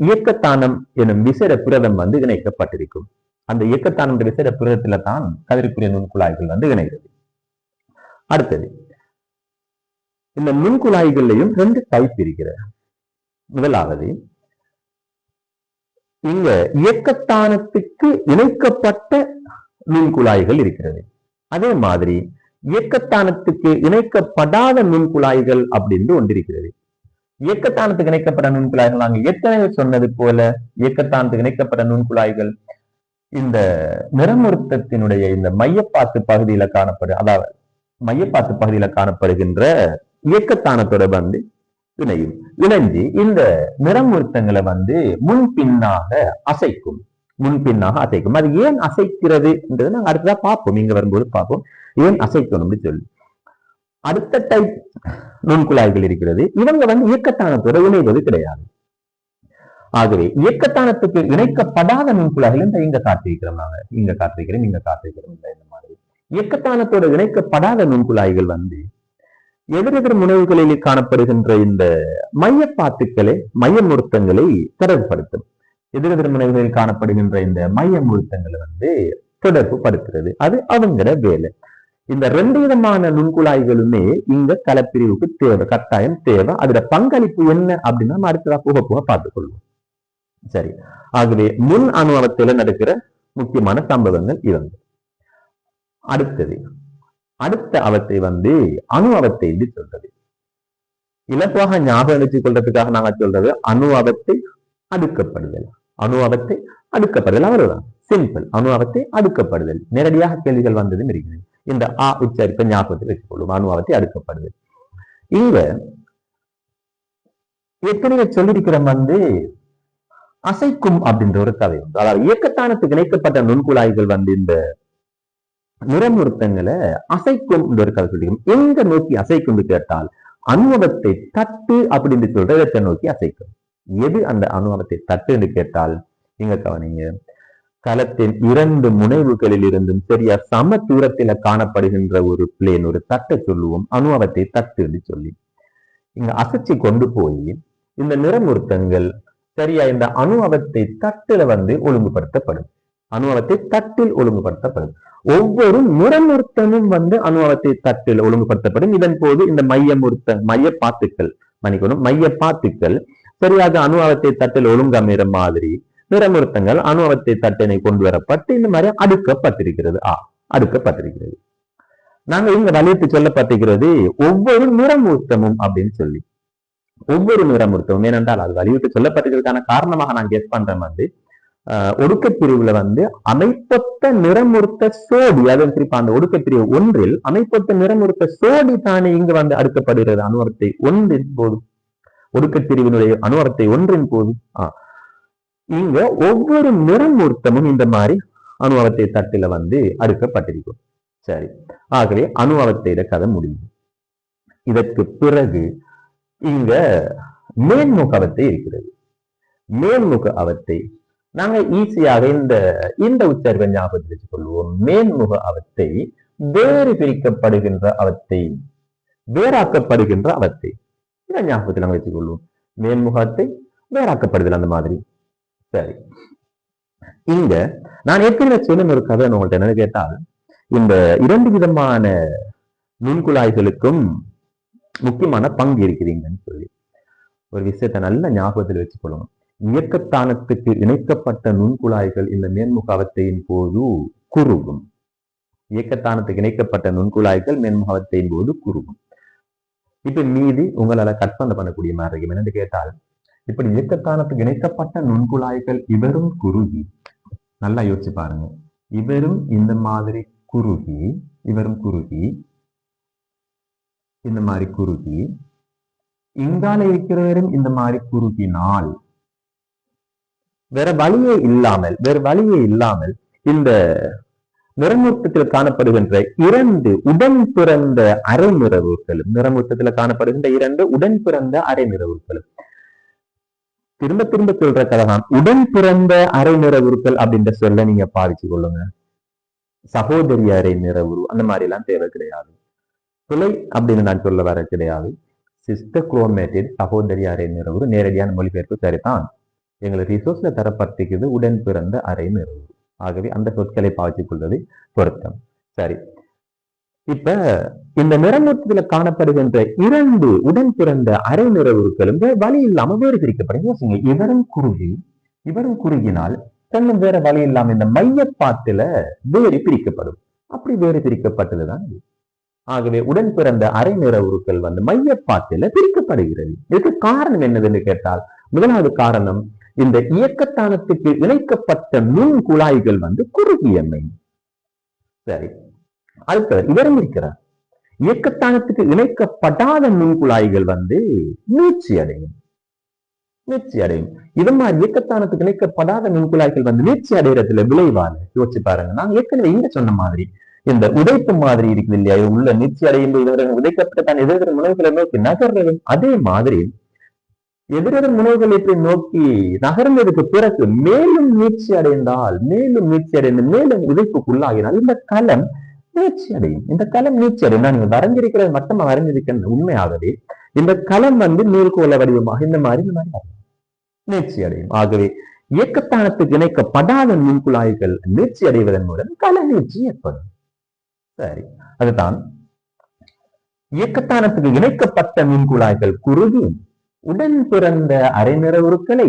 இயக்கத்தானம் எனும் விசேட புரதம் இணைக்கப்பட்டிருக்கும். அந்த இயக்கத்தானம் விசேட புரதத்துல தான் கதிருக்குரிய நுண்குழாய்கள் இணைகிறது. அடுத்தது, இந்த நுண்குழாய்கள்லையும் 2 டைப் இருக்கிற. முதலாவது, இங்க இயக்கத்தானத்துக்கு இணைக்கப்பட்ட நுண்குழாய்கள் இருக்கிறது. அதே மாதிரி இயக்கத்தானத்துக்கு இணைக்கப்படாத நுண்குழாய்கள் அப்படின்னு ஒன்றிருக்கிறது. இயக்கத்தானத்துக்கு இணைக்கப்பட்ட நுண்குழாய்கள் நாங்கள் ஏற்கனவே சொன்னது போல, இயக்கத்தானத்துக்கு இணைக்கப்பட்ட நுண்குழாய்கள் இந்த நிறமுருத்தத்தினுடைய இந்த மையப்பாத்து பகுதியில அதாவது மையப்பாத்து பகுதியில காணப்படுகின்ற இயக்கத்தானத்தோட இணையும். இணைஞ்சு இந்த நிறமுருத்தங்களை முன்பின்னாக அசைக்கும். அது ஏன் அசைக்கிறது நாங்க அடுத்ததா பார்ப்போம். இங்க வரும்போது பார்ப்போம் ஏன் அசைக்கணும்னு சொல்லி. அடுத்த டைப் நுண்குழாய்கள் இருக்கிறது. இவங்க வந்து இயக்கத்தானத்தோட இணைவது கிடையாது. ஆகவே இயக்கத்தானத்துக்கு இணைக்கப்படாத நுண்குழாய்கள் இங்க காட்டிருக்கிறோம். நாங்க இங்க காட்டிருக்கிறோம், இங்க காட்டிருக்கிறோம். இந்த மாதிரி இயக்கத்தானத்தோட இணைக்கப்படாத நுண்குழாய்கள் வந்து எதிரெதிர் முனைவுகளில் காணப்படுகின்ற இந்த மையப்பாத்துக்களை மைய முறுத்தங்களை தொடர்புபடுத்தும். எதிரெதிர் முனைவுகளில் காணப்படுகின்ற இந்த மைய முறுத்தங்களை வந்து தொடர்பு படுத்துறது. அது அவங்களோட வேலை. இந்த 2 விதமான நுண்குழாய்களுமே இங்க கலப்பிரிவுக்கு தேவை, கட்டாயம் தேவை. அதோட பங்களிப்பு என்ன அப்படின்னா அடுத்ததா போக போக பார்த்துக் கொள்வோம். சரி, ஆகவே முன் அணுவத்தில நடக்கிற முக்கியமான சம்பவங்கள் இவங்க. அடுத்த அவத்தை வந்து அணு அவத்தை என்று சொல்றது. இலப்பாக ஞாபகம் வச்சுக் கொள்றதுக்காக நாங்க சொல்றது அணு அவத்தை அடுக்கப்படுதல். அணு அவத்தை அடுக்கப்படுதல் அவ்வளவுதான், சிம்பிள். அணு அவத்தை அடுக்கப்படுதல். நேரடியாக கேள்விகள் வந்ததும் இருக்கிறது. இந்த ஆ உச்சரிப்பை ஞாபகத்தில் வச்சுக் கொள்ளும். அணு அவத்தை அடுக்கப்படுதல். இங்க ஏற்கனவே சொல்லியிருக்கிறோம் வந்து அசைக்கும் அப்படின்ற ஒரு கதை உண்டு. அதாவது இயக்கத்தானத்துக்கு இணைக்கப்பட்ட நுண்குழாய்கள் வந்து இந்த நிறமுறுத்தங்களை அசைக்கும் ஒரு கதை சொல்லியிருக்கோம். எங்க நோக்கி அசைக்கும் கேட்டால் அணுவத்தை தட்டு அப்படின்னு சொல்ற இடத்தை நோக்கி அசைக்கும். எது அந்த அணுவத்தை தட்டு என்று கேட்டால் நீங்க கவனிங்க, களத்தின் 2 முனைவுகளில் இருந்தும் சரியா சம தூரத்தில காணப்படுகின்ற ஒரு பிளேன், ஒரு தட்டை சொல்லுவோம் அணுவத்தை தட்டு என்று சொல்லி இங்க அசைச்சு கொண்டு போய் இந்த நிறமுறுத்தங்கள் சரியா இந்த அணுவத்தை தட்டுல வந்து ஒழுங்குபடுத்தப்படும். அணுவத்தை தட்டில் ஒழுங்குபடுத்தப்படும். ஒவ்வொரு நிறமுறுத்தமும் வந்து அணுவத்தை தட்டில் ஒழுங்குபடுத்தப்படும். இதன் போது இந்த மையப்பாத்துக்கள் சரியாக அணுவத்தை தட்டில் ஒழுங்கமைற மாதிரி நிறமுறுத்தங்கள் அணுவத்தை தட்டினை கொண்டு வரப்பட்டு இந்த மாதிரி அடுக்கப்பட்டிருக்கிறது. அடுக்கப்பட்டிருக்கிறது. நாங்க இங்க வலியுறுத்தி சொல்லப்பட்டிருக்கிறது ஒவ்வொரு நிறமுறுத்தமும் அப்படின்னு சொல்லி. ஒவ்வொரு நிறமுறுத்தமும் ஏனென்றால் அது வலியுறுத்தி சொல்லப்பட்டிருக்கிறதுக்கான காரணமாக நான் கெஸ் பண்றேன் வந்து ஒடுக்கப்பிரிவுல வந்து அமைப்பொத்த நிறமுறுத்த சோடி, அதன் குறிப்பா அந்த ஒடுக்கப்பிரிவு 1 அமைப்பொத்த நிறமுறுத்த சோடி தானே இங்கு வந்து அடுக்கப்படுகிறது அணுவத்தை 1 போது. ஒடுக்கப்பிரிவினுடைய அணுவத்தை 1 போது இங்க ஒவ்வொரு நிறமுறுத்தமும் இந்த மாதிரி அணுவத்தை தட்டில வந்து அடுக்கப்பட்டிருக்கும். சரி, ஆகவே அணுவத்தையிட கதை முடியும். இதற்கு பிறகு இங்க மேன்முக அவத்தை இருக்கிறது. மேன்முக அவத்தை நாங்க ஈஸியாக இந்த உச்சரிப்பை ஞாபகத்தில் வச்சுக் கொள்வோம். மேன்முக அவத்தை வேறு பிரிக்கப்படுகின்ற அவத்தை, வேறாக்கப்படுகின்ற அவத்தை இதை ஞாபகத்தில் நாங்க வச்சுக் கொள்வோம். மேன்முகத்தை வேறாக்கப்படுதல் அந்த மாதிரி. சரி, இங்க நான் ஏற்கனவே சொன்ன ஒரு கதை உங்கள்ட்ட என்னன்னு கேட்டால் இந்த 2 விதமான நுண்குழாய்களுக்கும் முக்கியமான பங்கு இருக்குதுங்கன்னு சொல்லி ஒரு விஷயத்தை நல்ல ஞாபகத்தில் வச்சுக் கொள்ளணும். இயக்கத்தானத்துக்கு இணைக்கப்பட்ட நுண்குழாய்கள் இந்த மேன்முக அவத்தையின் போது குறுகும். இயக்கத்தானத்துக்கு இணைக்கப்பட்ட நுண்குழாய்கள் மேன்முக அவத்தையின் போது குறுகும். இப்ப மீதி உங்களால கற்பனை பண்ணக்கூடிய மாதிரி இருக்கும். என்னன்னு கேட்டால் இப்படி இயக்கத்தானத்துக்கு இணைக்கப்பட்ட நுண்குழாய்கள் இவரும் குறுகி, நல்லா யோசிச்சு பாருங்க, இவரும் இந்த மாதிரி குறுகி, இவரும் குறுகி, இந்த மாதிரி குறுகி, இங்கால இருக்கிறவரும் இந்த மாதிரி குறுகினால் வேற வழியே இல்லாமல் இந்த நிறமூர்த்தத்தில் காணப்படுகின்ற 2 உடன் பிறந்த அரை நிறவுகளும், நிறமூர்த்தத்தில் காணப்படுகின்ற 2 உடன் பிறந்த அரை நிறவுகளும், திரும்ப திரும்ப சொல்ற கதைதான் உடன் பிறந்த அரை நிறவுகள் அப்படின்ற சொல்ல நீங்க பாதிச்சு கொள்ளுங்க. சகோதரி அரை நிறவுரு அந்த மாதிரி எல்லாம் தேவை கிடையாது. துளை அப்படின்னு நான் சொல்ல வர கிடையாது. சிஸ்டர் குரோமேட்டிட் சகோதரி அரை நிறவுரு நேரடியான மொழிபெயர்ப்பு சரிதான். எங்களுக்கு ரிசோர்ஸ்ல தரப்பட்டிருக்கிறது உடன் பிறந்த அரை நிறவுரு. ஆகவே அந்த சொற்களை பாவிச்சுக் கொள்வது பொருத்தம். சரி, இப்ப இந்த நிறமூர்த்தத்துல காணப்படுகின்ற 2 உடன் பிறந்த அரை நிறவுகளும் வழி இல்லாம வேறு பிரிக்கப்படும். இவரும் குறுகினால் தன்னும் வேற வழி இல்லாம இந்த மையப்பாட்டுல வேறு பிரிக்கப்படும். அப்படி வேறு பிரிக்கப்பட்டதுதான். ஆகவே உடன் பிறந்த அரை நிறவுகள் வந்து மையப்பாட்டுல பிரிக்கப்படுகிறது. இதுக்கு காரணம் என்னதுன்னு கேட்டால் முதலாவது காரணம் இந்த இயக்கத்தானத்துக்கு இணைக்கப்பட்ட நுண் குழாய்கள் வந்து குறுகியமை. சரி, அடுத்தது இவரும் இருக்கிறார். இயக்கத்தானத்துக்கு இணைக்கப்படாத நுண்குழாய்கள் வந்து நீட்சி அடையும். இது மாதிரி இயக்கத்தானத்துக்கு இணைக்கப்படாத நுண்குழாய்கள் வந்து நீட்சி அடைகிறதுல விளைவான யோசிச்சு பாருங்க. நாங்க ஏற்கனவே இங்க சொன்ன மாதிரி இந்த உடைப்பு மாதிரி இருக்குது இல்லையா, உள்ள நீட்சி அடையும் போது உடைக்கப்பட்ட தான் எதிரெதிர் முனைவுகளை நோக்கி நகர்றதும் அதே மாதிரி எதிரெதிர் முனைவுகள் எப்படி நோக்கி நகர்ந்ததுக்கு பிறகு மேலும் நீட்சி அடைந்தால், மேலும் நீட்சி அடைந்து மேலும் உதைப்புக்குள்ளாகினால் இந்த களம் நீட்சி அடையும். இந்த களம் நீட்சி அடையும். நான் வரைஞ்சிருக்கிறது மட்டும் வரைஞ்சிருக்கேன். உண்மையாகவே இந்த களம் நீர்கோள வடிவமாக இந்த மாதிரி நீட்சி அடையும். ஆகவே இயக்கத்தானத்துக்கு இணைக்கப்படாத நுண்குழாய்கள் நீட்சி அடைவதன் மூலம் கள நீட்சி ஏற்படும். சரி, அதுதான் இயக்கத்தானத்துக்கு இணைக்கப்பட்ட நுண்குழாய்கள் குறுகி உடன் பிறந்த அரைநிற உருக்களை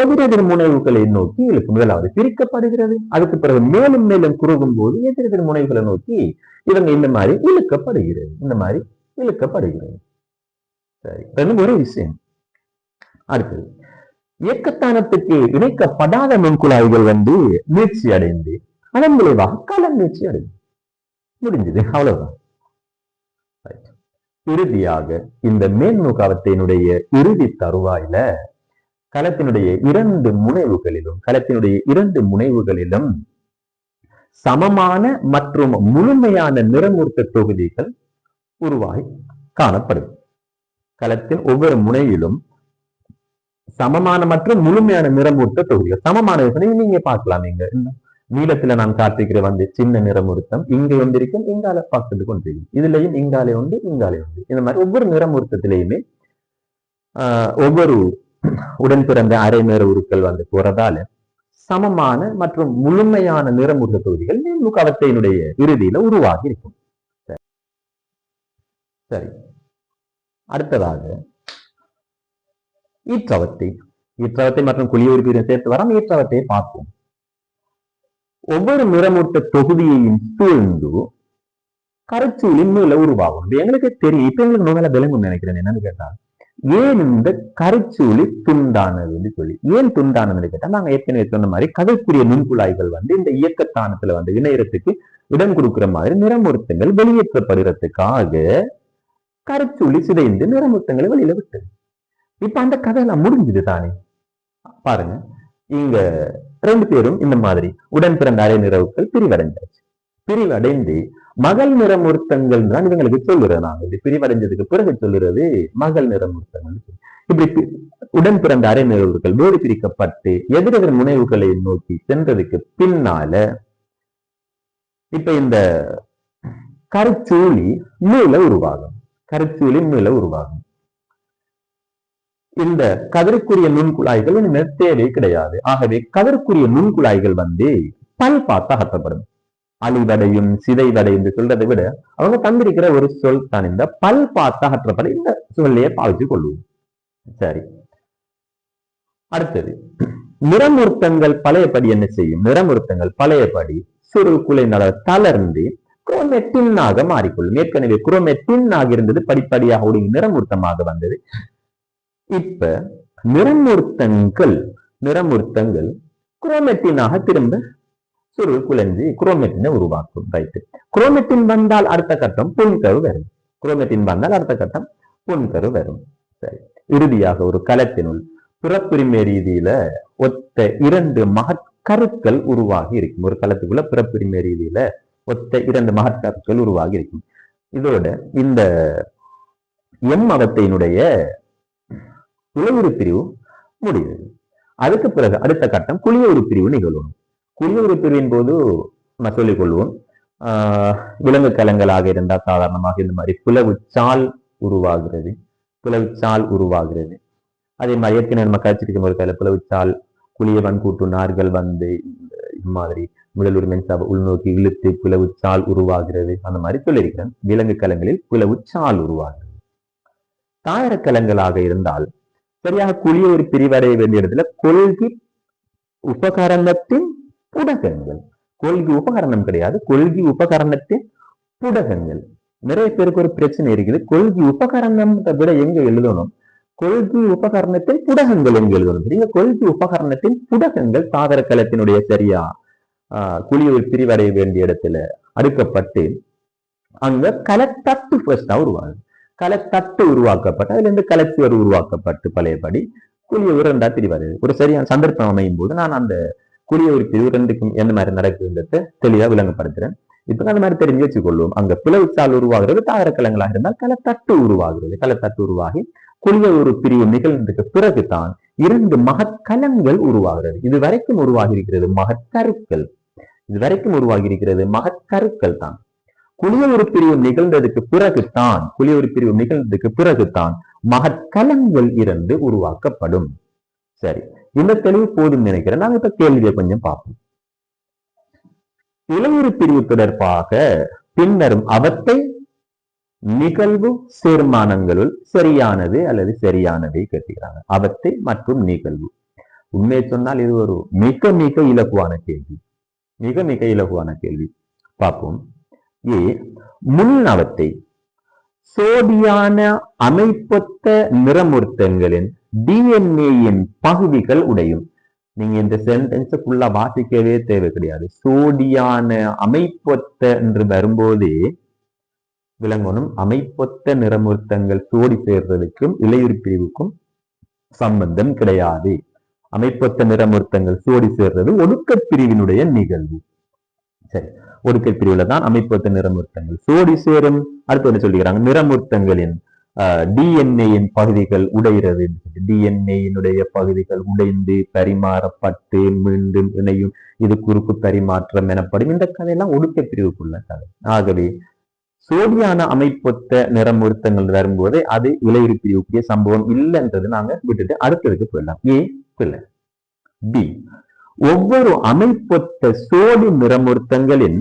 எதிரெதிர் முனைவுகளை நோக்கி இழுக்கும். முதலாவது பிரிக்கப்படுகிறது. அதுக்கு பிறகு மேலும் மேலும் குறுகும் போது எதிரெதிர் முனைவுகளை நோக்கி இவங்க இந்த மாதிரி இழுக்கப்படுகிறது. இந்த மாதிரி இழுக்கப்படுகிறது. சரி, ஒரு விஷயம். அடுத்தது, இயக்கத்தானத்துக்கு இணைக்கப்படாத நுண்குழாய்கள் நீட்சி அடைந்து அதன் விளைவாக களம் நீட்சி அடையும். முடிஞ்சது, அவ்வளவுதான். இறுதியாக இந்த மேன்முகவத்தினுடைய இறுதி தருவாயில களத்தினுடைய இரண்டு முனைவுகளிலும் சமமான மற்றும் முழுமையான நிறமூர்த்த தொகுதிகள் உருவாகி காணப்படும். களத்தின் ஒவ்வொரு முனையிலும் சமமான மற்றும் முழுமையான நிறமூர்த்த தொகுதிகள். சமமான நீங்க பார்க்கலாம். இங்க நீளத்துல நான் காட்டுகிற சின்ன நிறமூர்த்தம் இங்க இருக்கும், இங்கால பார்த்துட்டு கொண்டிருக்கும். இதுலயும் இங்காலே உண்டு, இங்காலே உண்டு. இந்த மாதிரி ஒவ்வொரு நிறமூர்த்தத்திலையுமே ஒவ்வொரு உடன் பிறந்த அரை நிற உருக்கள் போறதால சமமான மற்றும் முழுமையான நிறமூர்த்த தொகுதிகள் மேன்முகவத்தையினுடைய இறுதியில உருவாகி இருக்கும். சரி, அடுத்ததாக ஈற்றவத்தை மற்றும் குழிய உறுப்பினை சேர்த்து வரோம். ஈற்றவத்தையை பார்ப்போம். ஒவ்வொரு நிறமூர்த்த தொகுதியையும் சூழ்ந்து கரைச்சூலின் மேல உருவாகும். எங்களுக்கு தெரியும். இப்ப எங்களுக்கு நோயால விளங்கும் நினைக்கிறேன். என்னன்னு கேட்டால், ஏன் இந்த கரைச்சூலி துண்டானதுன்னு சொல்லி, ஏன் துண்டானதுன்னு கேட்டா, நாங்க ஏற்கனவே சொன்ன மாதிரி கதைக்குரிய நுண்குழாய்கள் இந்த இயக்கத்தானத்துல இணையறதுக்கு இடம் கொடுக்கிற மாதிரி நிறமூர்த்தங்கள் வெளியேற்றப்படுறதுக்காக கரைச்சூலி சிதைந்து நிறமூர்த்தங்களை வெளியில விட்டது. இப்ப அந்த கதையெல்லாம் முடிஞ்சது தானே. பாருங்க, இங்க ரெண்டு பேரும் இந்த மாதிரி உடன் பிறந்த அரை நிறவுகள் பிரிவடைஞ்சாச்சு. பிரிவடைந்து மகள் நிறமூர்த்தங்கள் தான் இவங்களுக்கு சொல்லுறது. நாங்க இப்படி பிரிவடைஞ்சதுக்கு பிறகு சொல்லுறது மகள் நிறமூர்த்தங்கள். இப்படி உடன் பிறந்த அரை நிறவுகள் வேறு பிரிக்கப்பட்டு எதிரெதிர் முனைவுகளை நோக்கி சென்றதுக்கு பின்னால இப்ப இந்த கருச்சூழி மேல உருவாகும். இந்த கதருக்குரிய நுண்குழாய்கள் இனிமேல் தேவை கிடையாது. ஆகவே கதருக்குரிய நுண்குழாய்கள் பல் பார்த்து அகற்றப்படும். அழிவடையும் சிதைவடை என்று சொல்றதை விட அவங்க தந்திருக்கிற ஒரு சொல் தான் இந்த பல் பார்த்து அகற்றப்படும். இந்த சொல்லையே பாவிச்சு கொள்வோம். சரி, அடுத்தது நிறமூர்த்தங்கள் பழையபடி என்ன செய்யும்? நிறமூர்த்தங்கள் பழையபடி சுருள் குலைநல தளர்ந்து குரோமெட்டினாக மாறிக்கொள்ளும். ஏற்கனவே குரோமெட்டினாக இருந்தது, படிப்படியாக ஒடுங்கி நிறமூர்த்தமாக வந்தது. இப்ப நிறமூர்த்தங்கள் குரோமெட்டினாக திரும்ப சுருள் குலைஞ்சி குரோமெட்டினை உருவாக்கும். ரைட்டு. குரோமெட்டின் வந்தால் அடுத்த கட்டம் புன்கரு வரும். சரி, இறுதியாக ஒரு களத்தினுள் பிறப்புரிமை ரீதியில ஒத்த இரண்டு மகற்கருக்கள் உருவாகி இருக்கும். ஒரு களத்துக்குள்ள பிறப்புரிமை ரீதியில ஒத்த இரண்டு மகற்கருக்கள் உருவாகி இருக்கும். இதோட இந்த அவத்தையினுடைய உளவுறு பிரிவு முடிகிறது. அதுக்கு பிறகு அடுத்த கட்டம் குழிய ஒரு பிரிவு நிகழும். குழிய ஒரு பிரிவின் போது நான் சொல்லிக் கொள்வோம், விலங்கு கலங்களாக இருந்தால் சாதாரணமாக இந்த மாதிரி பிளவு சால் உருவாகிறது. அதே மாதிரி ஏற்கனவே நம்ம கழிச்சிருக்கும் ஒரு கையில பிளவு சால் குழியவன் கூட்டு நார்கள் இது மாதிரி முதல் மென்சாவை உள்நோக்கி இழுத்து பிளவு சால் உருவாகிறது. அந்த மாதிரி சொல்லியிருக்கிறேன். விலங்கு கலங்களில் பிளவு சால் உருவாகிறது. தாயர கலங்களாக இருந்தால் சரியாக குழிய ஒரு பிரிவடைய வேண்டிய இடத்துல கொள்கை உபகரணத்தின் புடகங்கள். கொள்கை உபகரணம் கிடையாது, கொள்கை உபகரணத்தின் புடகங்கள். நிறைய பேருக்கு ஒரு பிரச்சனை இருக்குது. கொள்கை உபகரணம் விட எங்க எழுதணும்? கொள்கை உபகரணத்தின் புடகங்கள் எங்க எழுதணும்? நீங்க கொள்கை உபகரணத்தின் புடகங்கள் தாவர கலத்தினுடைய சரியா குழிய ஒரு பிரிவடைய வேண்டிய இடத்துல அடுக்கப்பட்டு அங்க கலத்தட்டு ஃபர்ஸ்டா உருவாகுது. கலத்தட்டு உருவாக்கப்பட்டு அதுல இருந்து கலச்சுவர் உருவாக்கப்பட்டு பழையபடி குழிய ஒரு ரெண்டா பிரிவடையுது. ஒரு சரியான சந்தர்ப்பம் அமையும் போது நான் அந்த குழிய ஒரு பிரிவு ரெண்டுக்கும் எந்த மாதிரி நடக்குதுன்றத தெளிவா விளங்கப்படுத்துறேன். இப்ப அந்த மாதிரி தெரிஞ்சு வச்சுக்கொள்வோம். அங்க பிளவுச்சால் உருவாகிறது தாவரக்கலங்களாக இருந்தால் கலத்தட்டு உருவாகிறது. கலத்தட்டு உருவாகி குளிய ஒரு பிரிவு நிகழ்ந்ததுக்கு பிறகுதான் 2 மகற்கலங்கள் உருவாகிறது. இது வரைக்கும் உருவாகி இருக்கிறது மகற்கருக்கள். இது வரைக்கும் உருவாகி இருக்கிறது மகற்கருக்கள் தான். குளிய ஒரு பிரிவு நிகழ்ந்ததுக்கு பிறகுதான் மகற்கலங்கள் 2 உருவாக்கப்படும். சரி, இந்த தெளிவு போதும் நினைக்கிறேன். நாங்க இப்ப கேள்வியை கொஞ்சம் பார்ப்போம். இளையுறு பிரிவு தொடர்பாக பின்னரும் அவத்தை நிகழ்வு சேர்மானங்களுள் சரியானது அல்லது சரியானதை கேட்கிறாங்க. அவத்தை மற்றும் நிகழ்வு. உண்மையை சொன்னால் இது ஒரு மிக மிக இலகுவான கேள்வி. மிக மிக இலகுவான கேள்வி. பார்ப்போம். முன் அவத்தை சோடியான அமைப்பொத்த நிறமூர்த்தங்களின் டிஎன்ஏயின் பகுதிகள் உடையும். நீங்க இந்த சென்டென்ஸ் ஃபுல்லா வாசிக்கவே தேவை கிடையாது. சோடியான அமைப்பொத்த என்று வரும்போதே விளங்கணும். அமைப்பொத்த நிறமூர்த்தங்கள் சோடி சேர்றதுக்கும் இளையுறு பிரிவுக்கும் சம்பந்தம் கிடையாது. அமைப்பொத்த நிறமூர்த்தங்கள் சோடி சேர்றது ஒடுக்கப் பிரிவினுடைய நிகழ்வு. சரி, ஒடுக்கப் பிரிவுல தான் அமைப்பொத்த நிறமூர்த்தங்கள் சோடி சேரும். அடுத்து என்ன சொல்லிக்கிறாங்க? நிறமூர்த்தங்களின் டிஎன்ஏயின் பகுதிகள் உடைகிறது. டிஎன்ஏயினுடைய பகுதிகள் உடைந்து பரிமாறப்பட்டு மீண்டும் இணையும். இது குறுக்கு பரிமாற்றம் எனப்படும். இந்த கதையெல்லாம் ஒடுக்கப் பிரிவுக்குள்ள கதை. ஆகவே சோடியான அமைப்பொத்த நிறமூர்த்தங்கள் வரும்போது அது இளையுறு பிரிவுக்குரிய சம்பவம் இல்லைன்றது நாங்க விட்டுட்டு அடுத்ததுக்கு போயிடலாம். பிள்ளை பி, ஒவ்வொரு அமைப்பொத்த சோடி நிறமூர்த்தங்களின்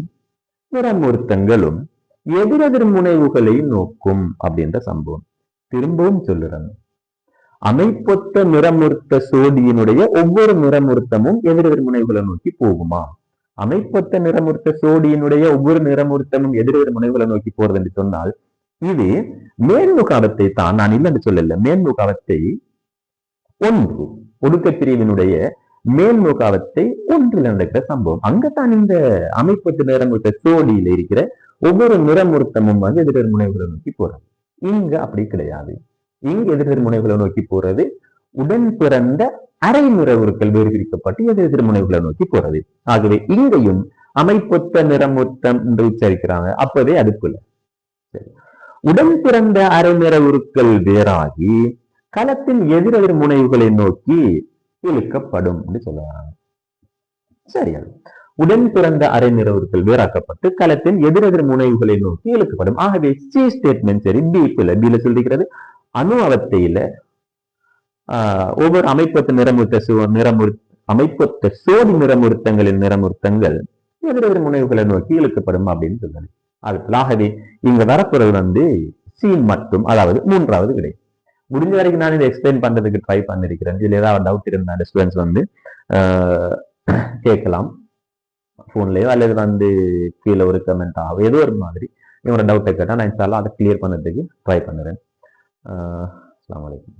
நிறமூர்த்தங்களும் எதிரெதிர் முனைவுகளை நோக்கும் அப்படின்ற சம்பவம். திரும்பவும் சொல்லுறாங்க. அமைப்பொத்த நிறமூர்த்த சோடியினுடைய ஒவ்வொரு நிறமூர்த்தமும் எதிரெதிர் முனைவுகளை நோக்கி போகுமா? அமைப்பொத்த நிறமூர்த்த சோடியினுடைய ஒவ்வொரு நிறமூர்த்தமும் எதிரெதிர் முனைவுகளை நோக்கி போறது என்று சொன்னால் இது மேன்முகாவத்தை தான். நான் இல்லைன்னு சொல்லல. மேன்முகாவத்தை ஒன்று, ஒடுக்கப் பிரிவினுடைய மேன்முகாவத்தை ஒன்றில் நடக்கிற சம்பவம். அங்கத்தான் இந்த அமைப்பொத்த நிறமூர்த்த சோடியில இருக்கிற ஒவ்வொரு நிறமூர்த்தமும் எதிரெதிர் முனைவுகளை நோக்கி போறது. இங்க அப்படி கிடையாது. இங்க எதிரெதிர் முனைவுகளை நோக்கி போறது உடன் பிறந்த அரை நிறவுருக்கள் வேறு பிரிக்கப்பட்டு எதிரெதிர் முனைவுகளை நோக்கி போறது. ஆகவே இங்கேயும் அமைப்பொத்த நிறமூர்த்தம் என்று உச்சரிக்கிறாங்க. அப்பவே அதுக்குள்ள உடன் பிறந்த அரை நிறவுருக்கள் வேறாகி களத்தின் எதிரெதிர் முனைவுகளை நோக்கி இழுக்கப்படும் என்று சொல்லுவாங்க. சரியா? உடன் பிறந்த அரை நிறவுருக்கள் வேறாக்கப்பட்டு களத்தின் எதிரெதிர் முனைவுகளை நோக்கி இழுக்கப்படும். ஆகவே சி ஸ்டேட்மெண்ட் சரி. பில சொல்லிக்கிறது அணு அவத்தையில ஒவ்வொரு அமைப்பொத்த சோடி நிறமூர்த்தங்களின் நிறமூர்த்தங்கள் எதிரெதிர் முனைவுகளை நோக்கி இழுக்கப்படும் அப்படின்னு சொல்றாங்க. ஆகவே இங்க வரப்போறது சி மற்றும், அதாவது மூன்றாவது விடை. முடிஞ்ச வரைக்கும் நான் இதை எக்ஸ்பிளைன் பண்றதுக்கு ட்ரை பண்ணிருக்கிறேன். இதுல ஏதாவது டவுட் இருந்தா ஸ்டூடெண்ட்ஸ் கேட்கலாம் போன்லயோ அல்லது கீழே ஒரு கமெண்ட் ஆகும். ஏதோ ஒரு மாதிரி இவங்களோட டவுட்டை கேட்டா நான் அதை கிளியர் பண்ணதுக்கு ட்ரை பண்ணுறேன். அஸ்ஸலாமு அலைக்கும்.